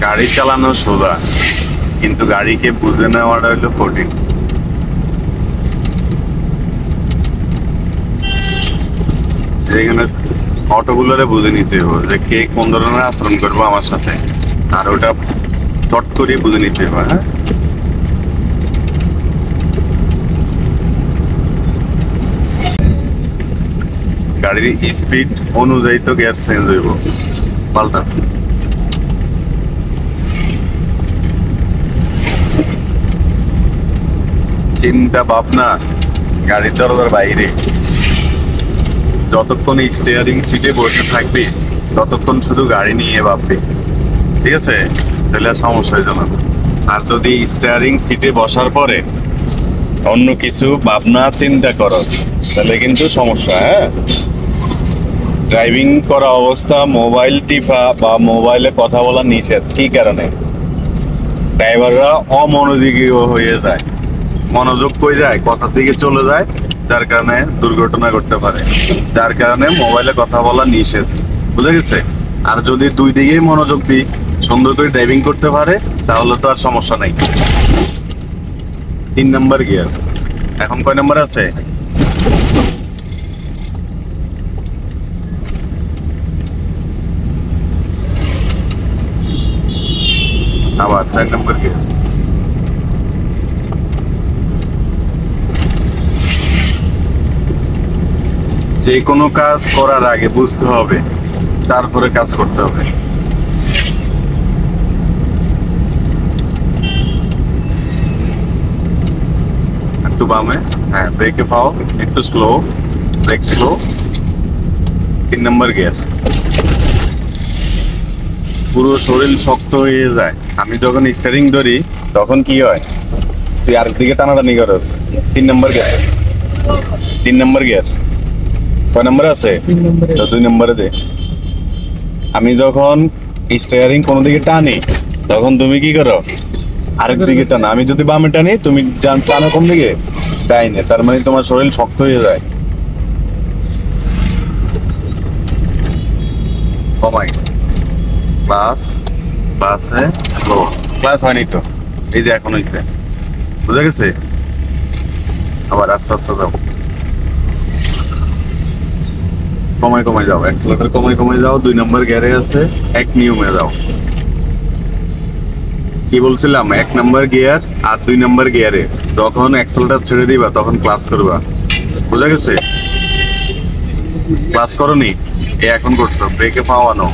গাড়ি চালানো সোজা, কিন্তু গাড়িকে বুঝে নেওয়াটা হলো কঠিন। এখানে অটোগুলোরে বুঝে নিতে হবে যে কে কোন ধরনের আচরণ করবো আমার সাথে, আর ওটা চট করে বুঝে নিতে হবে। হ্যাঁ, গাড়ির স্পিড অনুযায়ী তো গিয়ার চেঞ্জ হইব, পাল্টা। চিন্তা ভাবনা গাড়ির দরজার বাইরে। যতক্ষণ স্টিয়ারিং সিটে বসে থাকবি ততক্ষণ শুধু গাড়ি নিয়ে ভাববি, ঠিক আছে? তাহলে আর সমস্যা হইতো না। আর যদি স্টিয়ারিং সিটে বসার পরে অন্য কিছু ভাবনা চিন্তা করো তাহলে কিন্তু সমস্যা। হ্যাঁ, ড্রাইভিং করা অবস্থা মোবাইল টিপা বা মোবাইলে কথা বলা নিষেধ। কি কারণে? ড্রাইভাররা অমনোযোগী হয়ে যায়, মনোযোগ কই যায়, কথার দিকে চলে যায়, যার কারণে দুর্ঘটনা ঘটতে পারে। যার কারণে মোবাইলে কথা বলা নিষেধ, বুঝা গেছে? আর যদি দুই দিকেই মনোযোগ দিই, সুন্দর করে ড্রাইভিং করতে পারে, তাহলে তো আর সমস্যা নাই। 3 নাম্বার গিয়ার। এখন কয় নাম্বার আছে? আবার 4 নাম্বার গিয়ার। যে কোনো কাজ করার আগে বুঝতে হবে, তারপরে কাজ করতে হবে। একটু বামে, হ্যাঁ, ব্রেকে পাও, একটু slow, brake slow. 3 number gear. পুরো শরীর শক্ত হয়ে যায়। আমি যখন স্টিয়ারিং ধরি তখন কি হয়, তুই আরেক দিকে টানাটানি করস। 3 নাম্বার গিয়ার। 3 number gear. কয় নাম্বার আছে? 2 নাম্বারে দে। আমি যখন স্টিয়ারিং কোনো দিকে টানি তখন তুমি কি করো, আরেক দিকে টানো। আমি যদি বামে টানি তুমি টানো কোন দিকে, ডাইনে। তার মানে তোমার শরীর শক্ত হয়ে যায়। কমাই, ক্লাস ক্লাসে স্লো। ক্লাস হয়নি তো, এই যে এখন হয়েছে, বুঝা গেছে? আবার আস্তে আস্তে যাও, কমাই কমাই যাও, অ্যাক্সেলারেটর কমাই কমাই যাও। 2 নাম্বার গিয়ারে আছে, এক নিয়মে যাও। কি বলছিলাম? 1 নাম্বার গিয়ার আর 2 নাম্বার গিয়ারে যখন অ্যাক্সেলারেটর ছেড়ে দিবা তখন ক্লাস করবা, বুঝা গেছে? ক্লাস করনি, এখন করছো, ব্রেকে পাওয়ানো।